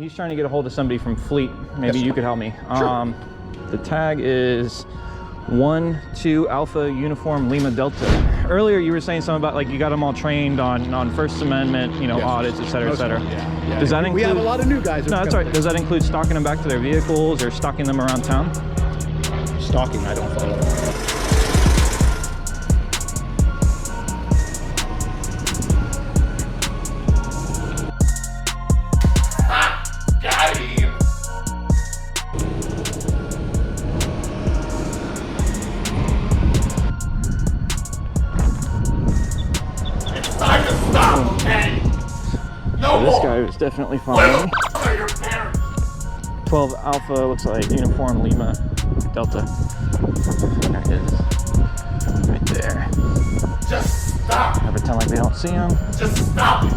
he's trying to get a hold of somebody from Fleet. Maybe you could help me. Sure. The tag is 1-2 Alpha Uniform Lima Delta. Earlier you were saying something about like you got them all trained on First Amendment, you know, audits, et cetera, et cetera. Yeah. Does that include? We have a lot of new guys. No, that's right. Does that include stocking them back to their vehicles or stocking them around town? Stalking, I don't follow. This guy was definitely following me. 12 Alpha looks like Uniform Lima Delta. There it is. Right there. Just stop! I pretend like they don't see him. Just stop!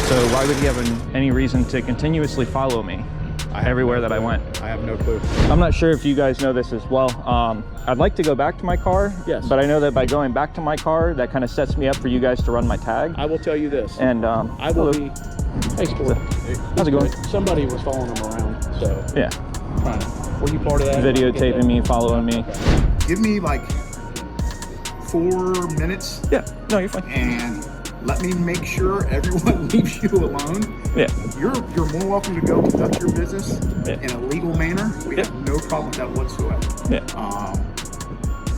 So why would he have any reason to continuously follow me everywhere that I went? I have no clue. I'm not sure if you guys know this as well. I'd like to go back to my car. Yes. But I know that by going back to my car, that kind of sets me up for you guys to run my tag. I will tell you this. And I will be. Hey, Sport. How's it going? Somebody was following them around, so. Yeah. Were you part of that? Videotaping me, following me. Give me like 4 minutes. Yeah. No, you're fine. And let me make sure everyone leaves you alone. Yeah. You're more welcome to go conduct your business Yeah. in a legal manner. We have no problem with that whatsoever. Yeah.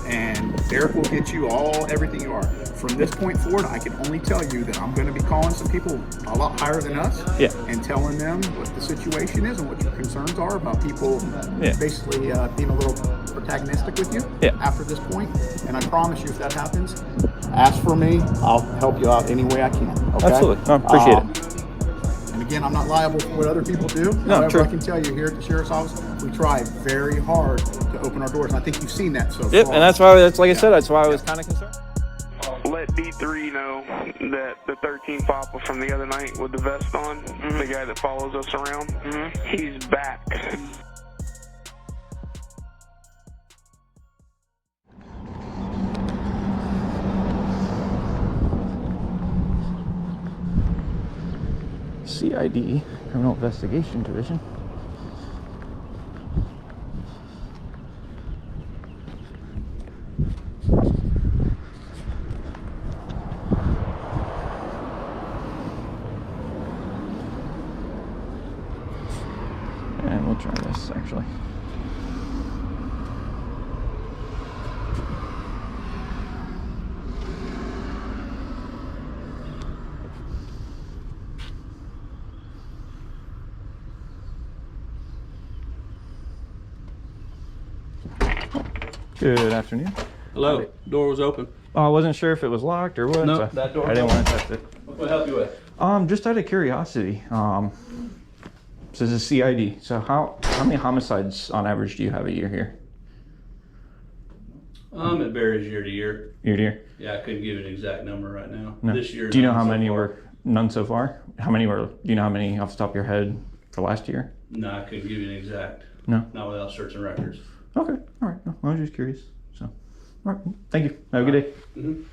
And Derek will get you everything you are. From this point forward, I can only tell you that I'm going to be calling some people a lot higher than us and telling them what the situation is and what your concerns are about people basically being a little protagonistic with you after this point. And I promise you, if that happens, ask for me. I'll help you out any way I can. Okay? Absolutely. No, appreciate it. And again, I'm not liable for what other people do. No, However, true. I can tell you here at the Sheriff's Office, we try very hard to open our doors. And I think you've seen that so far. Yep, and that's why, like I said, that's why I was kind of concerned. Let D3 know that the 13th Papa from the other night with the vest on, the guy that follows us around, he's back. CID, Criminal Investigation Division. And we'll try this actually. Good afternoon. Hello. Door was open. I wasn't sure if it was locked or what. No, so that door. I didn't want to test it. What can I help you with? Just out of curiosity, so this is CID. So how many homicides on average do you have a year here? It varies year to year. Year to year? Yeah, I couldn't give you an exact number right now. No. This year. Do you know how none so many far. were? None so far. How many were? Do you know how many off the top of your head for last year? No, I couldn't give you an exact. No. Not without searching records. Okay. All right. No, I was just curious. So, all right. Thank you. Have a good day. Mm-hmm.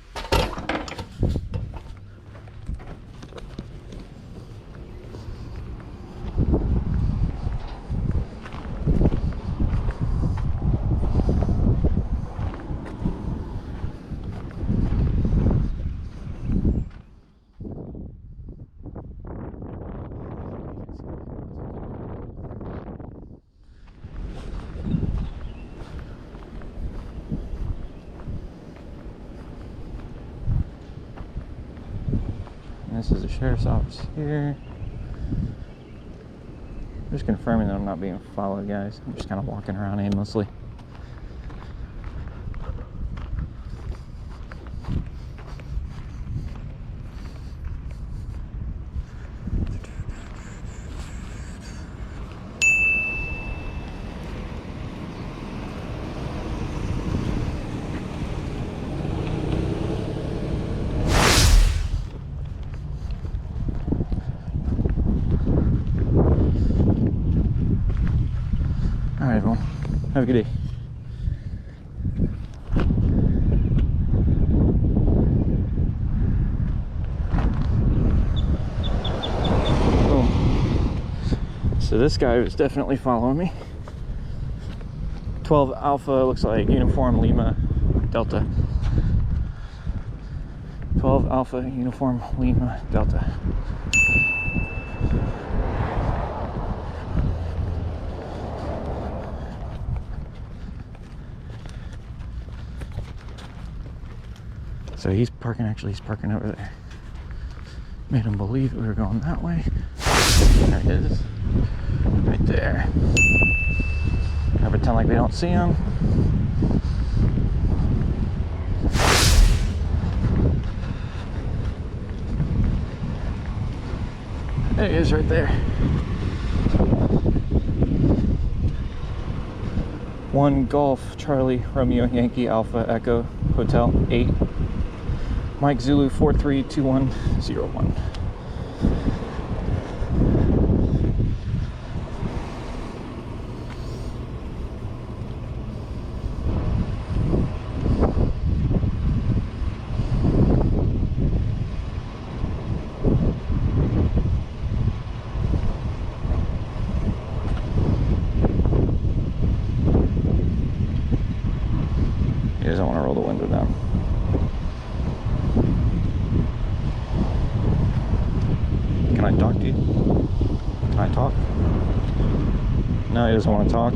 This is the sheriff's office here. Just confirming that I'm not being followed, guys. I'm just kind of walking around aimlessly. All right, everyone. Have a good day. Boom. So this guy was definitely following me. 12 Alpha, looks like Uniform Lima Delta. 12 Alpha Uniform Lima Delta. So he's parking, actually he's parking over there. Made him believe we were going that way. There it is. Right there. I pretend like we don't see him. There he is right there. 1 Golf Charlie Romeo Yankee Alpha Echo Hotel 8 Mike Zulu 432101. He doesn't want to roll the window down. Can I talk to you? Can I talk? No, he doesn't want to talk.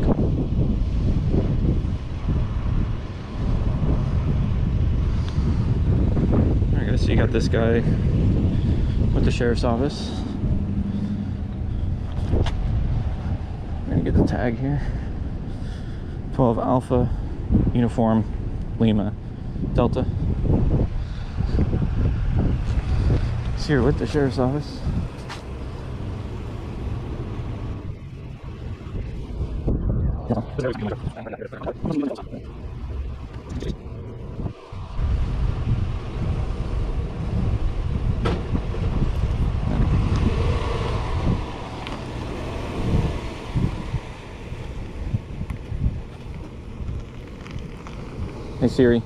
Alright guys, so you got this guy with the sheriff's office. I'm gonna get the tag here. 12 Alpha Uniform Lima Delta. He's here with the sheriff's office. Hey Siri,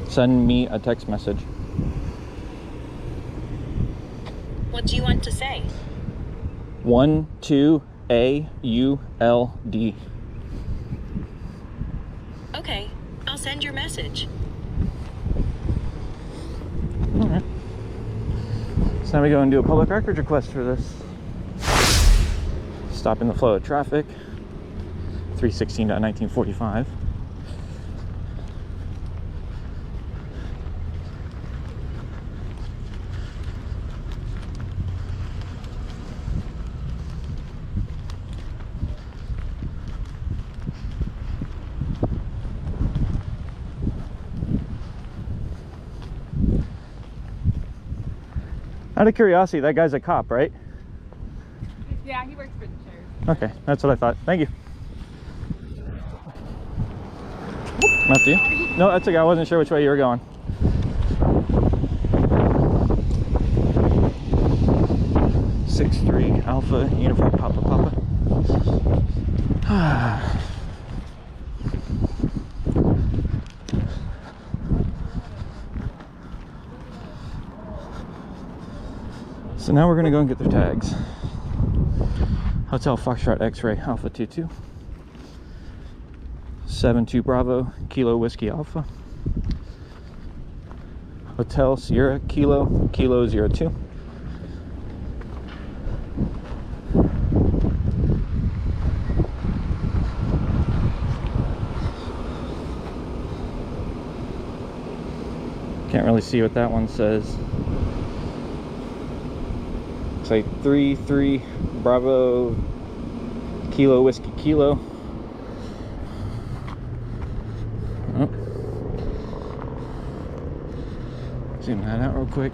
send me a text message. What do you want to say? 12AULD. Okay, I'll send your message. Alright. So now we go and do a public records request for this. Stopping the flow of traffic. 316.1945. Out of curiosity, that guy's a cop, right? Yeah, he works for the sheriff. Okay, that's what I thought. Thank you. Not you? No, that's okay. I wasn't sure which way you were going. Six 3 Alpha Uniform Papa. So now we're gonna go and get their tags. Hotel Foxtrot X-Ray Alpha 22. 72 Bravo Kilo Whiskey Alpha. Hotel Sierra Kilo 02. Can't really see what that one says. Say 3 Bravo Kilo Whiskey Kilo. Oh. Zoom that out real quick.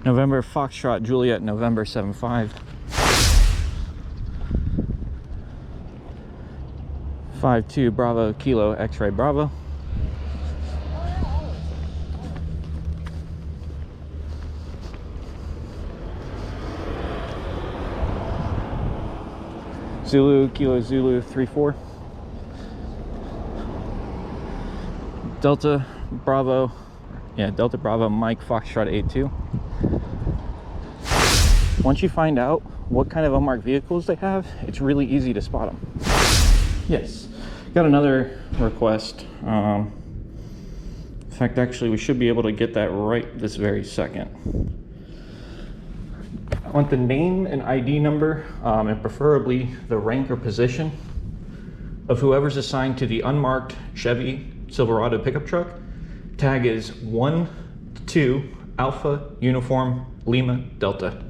November Foxtrot Juliet November 75. 52 Bravo Kilo X-Ray Bravo. Zulu Kilo Zulu 34. Delta Bravo Yeah, Delta Bravo Mike Foxtrot 82. Once you find out what kind of unmarked vehicles they have, it's really easy to spot them. Yes. Got another request. In fact, actually, we should be able to get that right this very second. I want the name and ID number, and preferably the rank or position of whoever's assigned to the unmarked Chevy Silverado pickup truck. Tag is 1-2 Alpha Uniform Lima Delta.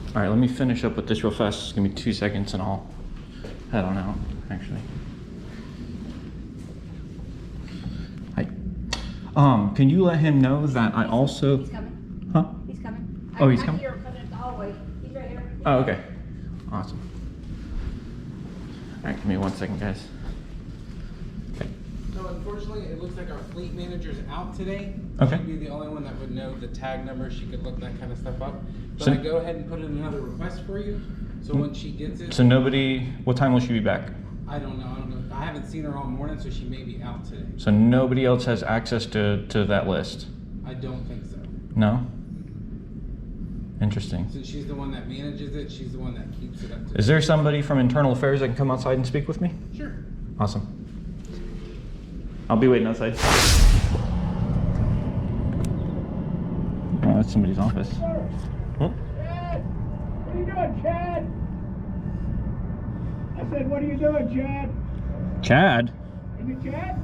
All right, let me finish up with this real fast. Just give me 2 seconds and I'll head on out, actually. Hi. Can you let him know that I also... He's coming. Huh? He's coming. Oh, he's I coming? hear him coming up the hallway. He's right here. Oh, okay. Awesome. All right, give me 1 second, guys. So unfortunately, it looks like our fleet manager's out today. Okay. She'd be the only one that would know the tag number. She could look that kind of stuff up. But So- I go ahead and put in another request for you. So once she gets it, So nobody... What time will she be back? I don't know. I haven't seen her all morning, so she may be out today. So nobody else has access to that list? I don't think so. No? Interesting. Since she's the one that manages it, she's the one that keeps it up to Is there somebody from Internal Affairs that can come outside and speak with me? Sure. Awesome. I'll be waiting outside. Oh, that's somebody's office. Huh? Chad! What are you doing, Chad? I said, what are you doing, Chad? Chad? Is it Chad?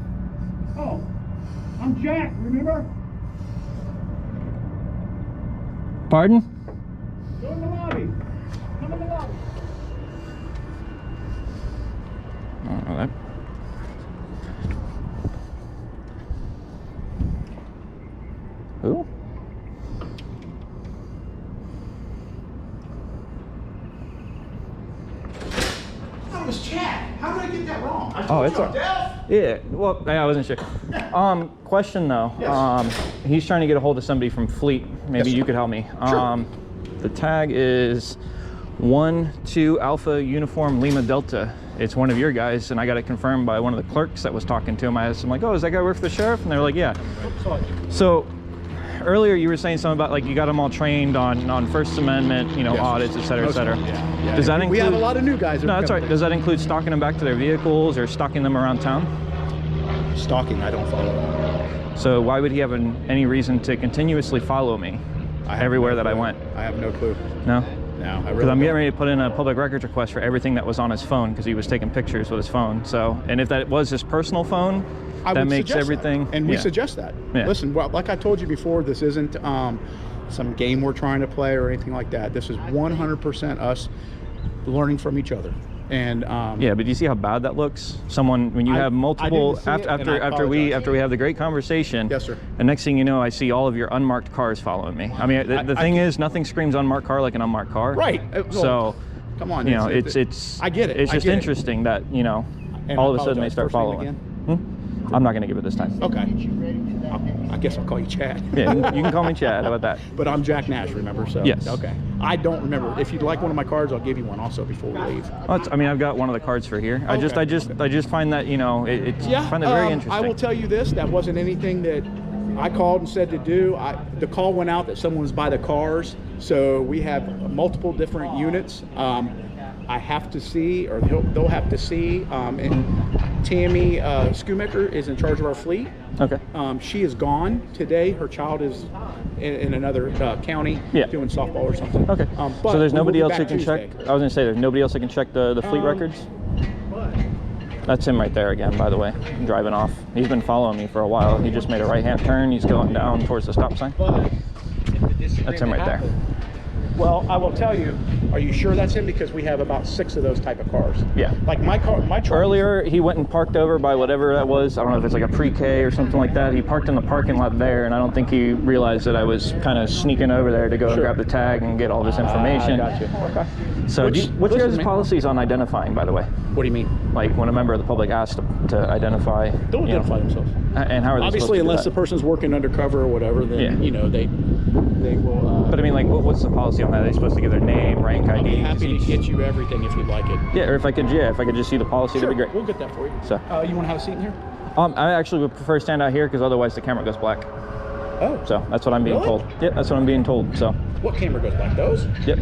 Oh, I'm Jack, remember? Pardon? Go in the lobby. Come in the lobby. Oh, that... Who? That was Chad. How did I get that wrong? I Oh, told it's you all I'm deaf. Yeah, well, I wasn't sure. Question though. Yes. He's trying to get a hold of somebody from Fleet. Maybe Yes, you sir. could help me. Sure. The tag is 1-2 Alpha Uniform Lima Delta. It's one of your guys, and I got it confirmed by one of the clerks that was talking to him. I asked him, like, oh, does that guy work for the sheriff? And they were like, yeah. So earlier you were saying something about, like, you got them all trained on First Amendment, you know, Yes. audits, et cetera, et Most cetera. of them, yeah. Does that include... We have a lot of new guys. that No, are that's all right. coming. Does that include stalking them back to their vehicles or stalking them around town? Stalking, I don't follow. So why would he have any reason to continuously follow me everywhere that I went? I have no clue. No? No, I Because really I'm getting don't. ready to put in a public records request for everything that was on his phone because he was taking pictures with his phone. So, and if that was his personal phone, I that would makes suggest everything... that. And we yeah. suggest that. Yeah. Listen, well, like I told you before, this isn't some game we're trying to play or anything like that. This is 100% us learning from each other. And Yeah, but do you see how bad that looks? Someone, when you have multiple, see it, and I after we apologize. have the great conversation, Yes, sir. the next thing you know, I see all of your unmarked cars following me. I mean, the thing is, nothing screams unmarked car like an unmarked car. Right. Well, So, come on. you know, it's I get it. It's I just get it. interesting that, you know, And all I of a sudden they apologize. start First name following. again? I'm not going to give it this time. Okay. I guess I'll call you Chad. Yeah, you can call me Chad. How about that? But I'm Jack Nash, remember? So Yes. Okay. I don't remember. If you'd like one of my cards, I'll give you one also before we leave. I mean, I've got one of the cards for here. I just find that, you know, it's Yeah. find it very interesting. I will tell you this. That wasn't anything that I called and said to do. The call went out that someone was by the cars. So we have multiple different units. I have to see, or they'll have to see. And Tammy Schoemaker is in charge of our fleet. Okay. She is gone today. Her child is in another county doing softball or something. Okay. But So there's we will nobody be else back that can Tuesday. check. I was gonna say there's nobody else that can check the fleet records. That's him right there again, by the way, driving off. He's been following me for a while. He just made a right-hand turn. He's going down towards the stop sign. That's him right there. Well, I will tell you. Are you sure that's him? Because we have about 6 of those type of cars. Yeah. Like my truck. Earlier, he went and parked over by whatever that was. I don't know if it's like a pre-K or something like that. He parked in the parking lot there, and I don't think he realized that I was kind of sneaking over there to go and grab the tag and get all this information. Gotcha. Okay. So, what's your guys' man. policies on identifying, by the way? What do you mean? Like when a member of the public asks to identify. They'll you know, identify themselves. And how are they Obviously, supposed to do unless that? the person's working undercover or whatever, then you know they will. But I mean, like, what's the policy on that? Are they supposed to give their name, rank, ID? I'll be happy to get you everything if you'd like it. Yeah, or if I could just see the policy, Sure, that'd be great. we'll get that for you. So, You want to have a seat in here? I actually would prefer stand out here because otherwise the camera goes black. Oh. So that's what I'm being Really? told. Yep, that's what I'm being told. So. What camera goes black? Those? Yep.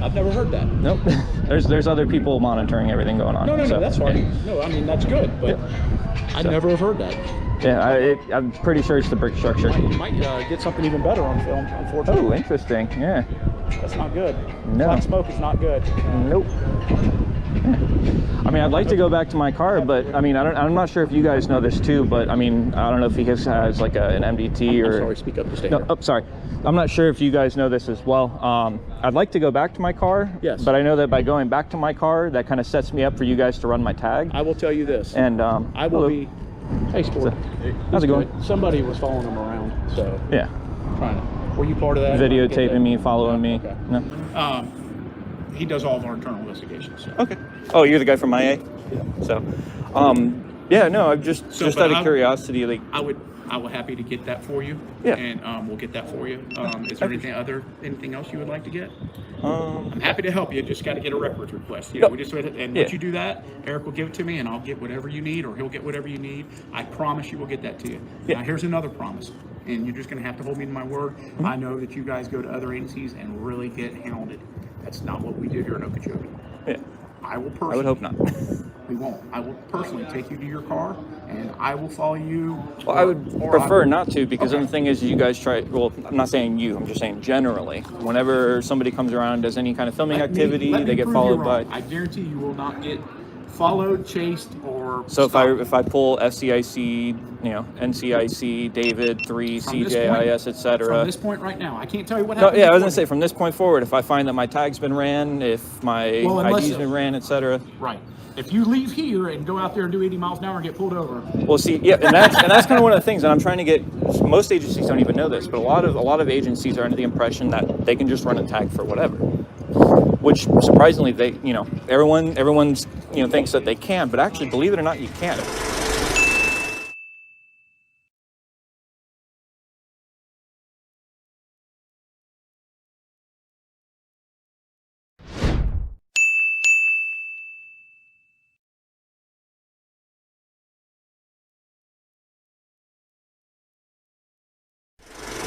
I've never heard that. Nope. there's other people monitoring everything going on. No, so, that's fine. yeah. No, I mean, that's good, but I never have heard that. Yeah, I'm pretty sure it's the brick structure. You might get something even better on film, unfortunately. Oh, interesting. Yeah. That's not good. No. Black smoke is not good. Nope. I mean, I'd like to go back to my car, but I mean, I'm not sure if you guys know this too, but I mean, I don't know if he has like an MDT or. I'm sorry, speak up to stand. No, oh, sorry. I'm not sure if you guys know this as well. I'd like to go back to my car. Yes. But I know that by going back to my car, that kind of sets me up for you guys to run my tag. I will tell you this. And I will be. Hey, sport. How's it going? Somebody was following him around, so. Yeah. Trying to. Were you part of that? Videotaping me, following me. Okay. No. He does all of our internal investigations. So. Okay. Oh, you're the guy from IA? Yeah. So, yeah, no, I'm just out of curiosity, like. I will happy to get that for you. Yeah. And we'll get that for you. Is there anything else you would like to get? I'm happy to help you. Just got to get a records request. You know, we just once Yeah. you do that, Eric will give it to me, and I'll get whatever you need, or he'll get whatever you need. I promise you, we'll get that to you. Yeah. Now, here's another promise, and you're just going to have to hold me to my word. Mm-hmm. I know that you guys go to other agencies and really get hounded. That's not what we do here in Okeechobee. Yeah. I will personally. I would hope not. We won't. I will personally take you to your car, and I will follow you. Well, I would prefer not to, because the thing is, you guys try. Well, I'm not saying you. I'm just saying generally. Whenever somebody comes around and does any kind of filming activity, let me they get prove followed you by. wrong. I guarantee you will not get followed, chased, or. So stopped. if I pull FCIC, NCIC, David 3, From this CJIS, point- etc. From this point right now, I can't tell you what No, happened. yeah, I was before gonna say from this point forward, if I find that my tag's been ran, if my ID's been ran, etc. Right. If you leave here and go out there and do 80 miles an hour and get pulled over. Well, see, yeah, and that's kind of one of the things that I'm trying to get. Most agencies don't even know this, but a lot of agencies are under the impression that they can just run a tag for whatever. Which surprisingly, everyone's thinks that they can, but actually, believe it or not, you can't.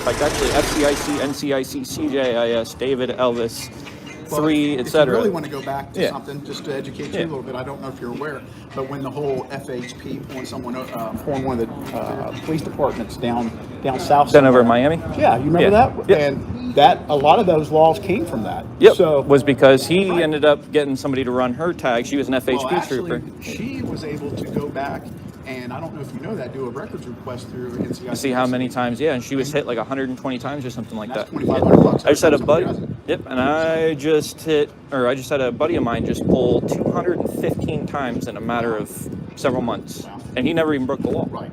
Like actually FCIC, NCIC, CJIS, David, Elvis, 3, If etc. you really want to go back to Yeah. something, just to educate you Yeah. a little bit, I don't know if you're aware, but when the whole FHP pulling one of the police departments down south. Then over in somewhere. Miami? Yeah, you remember Yeah. that? Yep. And a lot of those laws came from that. Yep. So was because he ended up getting somebody to run her tag. She was an FHP well, actually, trooper. she was able to go back, and I don't know if you know that, do a records request through NCIC. See how many times, and she was hit like 120 times or something like That's that. $2,500. I just had a buddy. Somebody does it. Yep, and I just had a buddy of mine just pull 215 times in a matter of several months, and he never even broke the law. Right.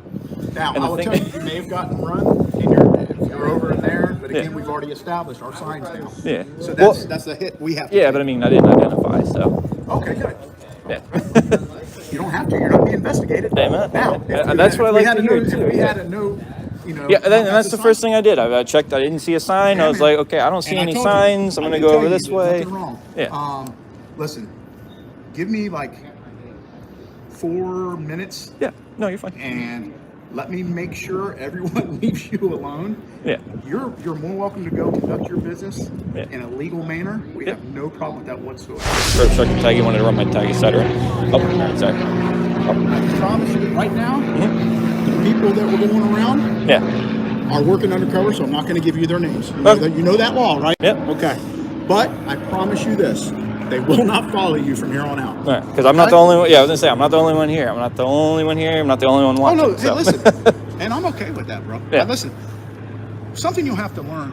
Now, And I the will thing- tell you, you may have gotten run if you're over in there, but again, we've already established our signs now. Yeah. So Well, that's the hit we have to yeah, take. but I mean, I didn't identify, so Okay, good. yeah. You don't have to. You're not being investigated. Amen. Now, Yeah, that's what I like to hear, too, If we yeah. had a no, Yeah, and that's the first thing I did. I checked. I didn't see a sign. I was like, okay, I don't see any signs. I'm gonna go over this way. Nothing wrong. Yeah. Listen, give me like 4 minutes, Yeah. No, you're fine. and let me make sure everyone leaves you alone. Yeah. You're more welcome to go conduct your business Yeah. in a legal manner. We Yeah. have no problem with that whatsoever. For obstructing tag, you wanted to run my tag, etc. Oh, sorry. I promise you that right now, the people that were going around Yeah. are working undercover, so I'm not going to give you their names. Okay. You know that law, right? Yep. Okay. But I promise you this, they will not follow you from here on out. Because I'm not the only one. Yeah, I was gonna say I'm not the only one here. I'm not the only one here. I'm not the only one Oh, watching. no, hey, so. listen. And I'm okay with that, bro. Yeah. Now, listen, something you'll have to learn,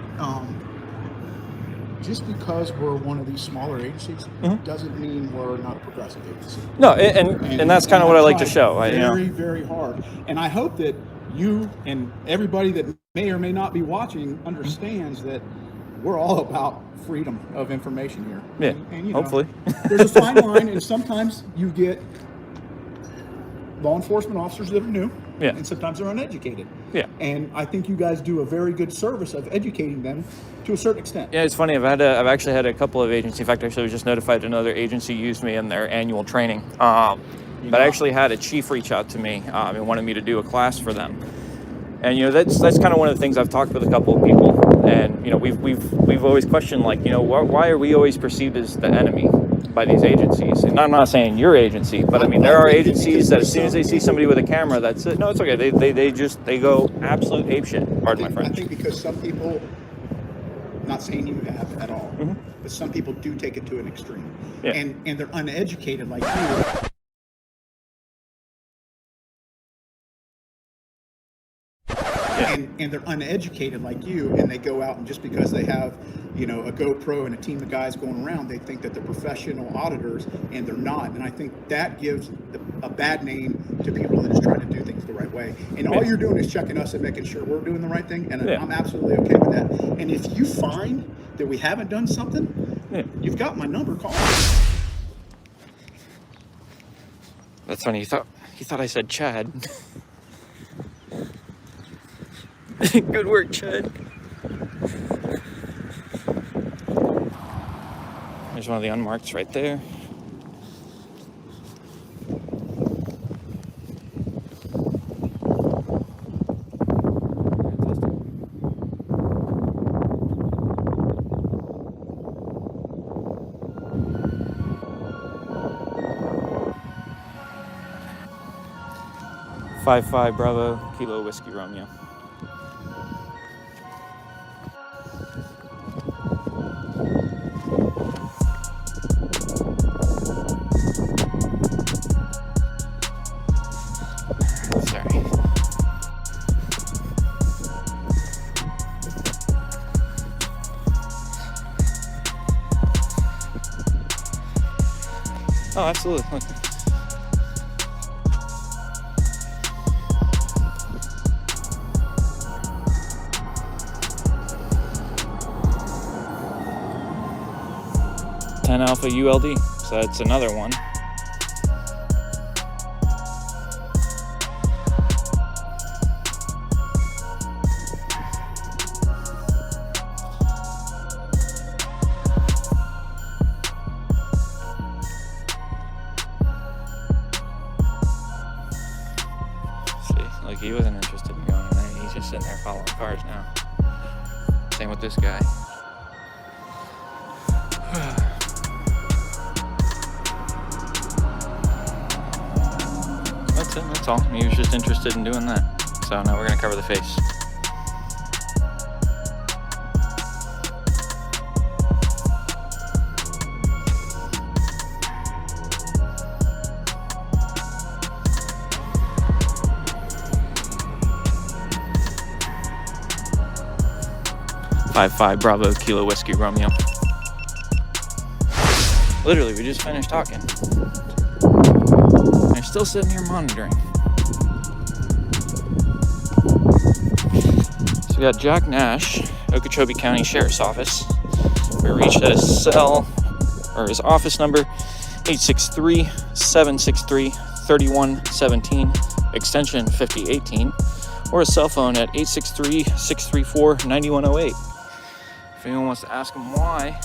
just because we're one of these smaller agencies doesn't mean we're not a progressive agency. No, and that's kind of what I like to show. Very, very hard. And I hope that you and everybody that may or may not be watching understands that we're all about freedom of information here. Yeah, And, hopefully. There's a fine line, and sometimes you get law enforcement officers that are new, and sometimes they're uneducated. Yeah. And I think you guys do a very good service of educating them to a certain extent. Yeah, it's funny. I've actually had a couple of agencies. In fact, actually, I was just notified another agency used me in their annual training. But I actually had a chief reach out to me and wanted me to do a class for them. And that's kind of one of the things I've talked with a couple of people, and we've always questioned, like, why are we always perceived as the enemy by these agencies? And I'm not saying your agency, but I mean there are agencies that as soon as they see somebody with a camera, that's it. No, it's okay. They go absolute apeshit. Pardon my French. I think because some people, I'm not saying you have at all, but some people do take it to an extreme, and they're uneducated like you. And they're uneducated like you, and they go out and just because they have, a GoPro and a team of guys going around, they think that they're professional auditors, and they're not. And I think that gives a bad name to people that are trying to do things the right way. And all you're doing is checking us and making sure we're doing the right thing, and I'm absolutely okay with that. And if you find that we haven't done something, you've got my number, call me. That's funny. He thought I said Chad. Good work, Chad. There's one of the unmarkeds right there. "5-5 Bravo Kilo Whiskey Romeo." Oh, absolutely. Look. "10 Alpha ULD," so that's another one. Like, he wasn't interested in going in there. He's just sitting there following cars now. Same with this guy. That's it, that's all. He was just interested in doing that. So now we're gonna cover the face. "5-5 Bravo Kilo Whiskey Romeo." Literally, we just finished talking. They're still sitting here monitoring. So we got Jack Nash, Okeechobee County Sheriff's Office. We reached his cell, or his office number, 863-763-3117, extension 5018, or a cell phone at 863-634-9108. If anyone wants to ask him why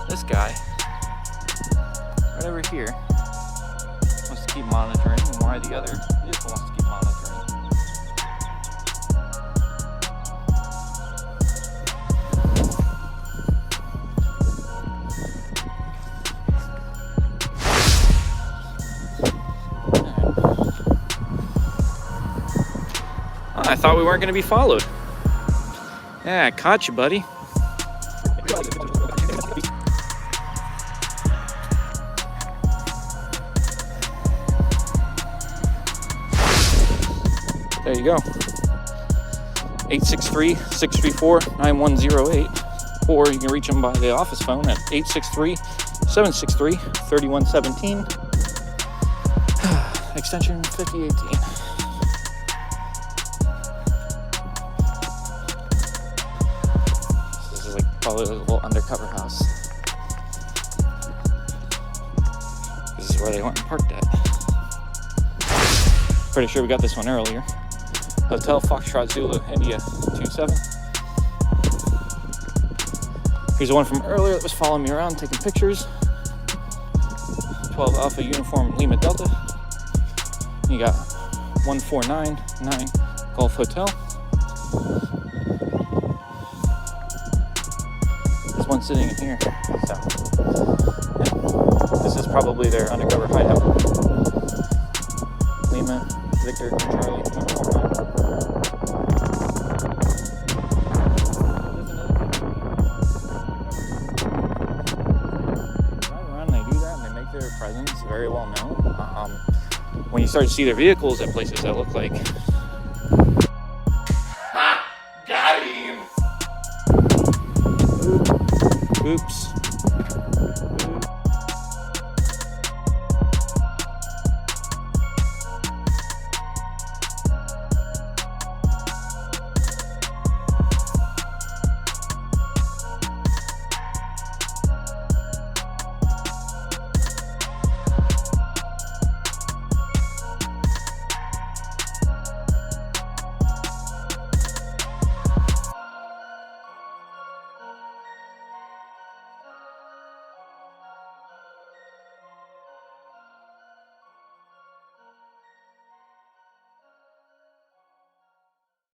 this guy right over here wants to keep monitoring and why the other vehicle wants to keep monitoring. I thought we weren't going to be followed. Yeah, I caught you, buddy. There you go. 863-634-9108. Or you can reach them by the office phone at 863-763-3117. Extension 5018. Probably a little undercover house. This is where they went and parked at. Pretty sure we got this one earlier. Hotel Foxtrot Zulu, India 27. Here's the one from earlier that was following me around taking pictures. 12 Alpha Uniform Lima Delta. You got 1499 Golf Hotel. There's one sitting in here. So, yeah. This is probably their undercover hideout. Lima, Victor, Charlie, 149. Their presence very well known. When you start to see their vehicles at places that look like Got him! oops,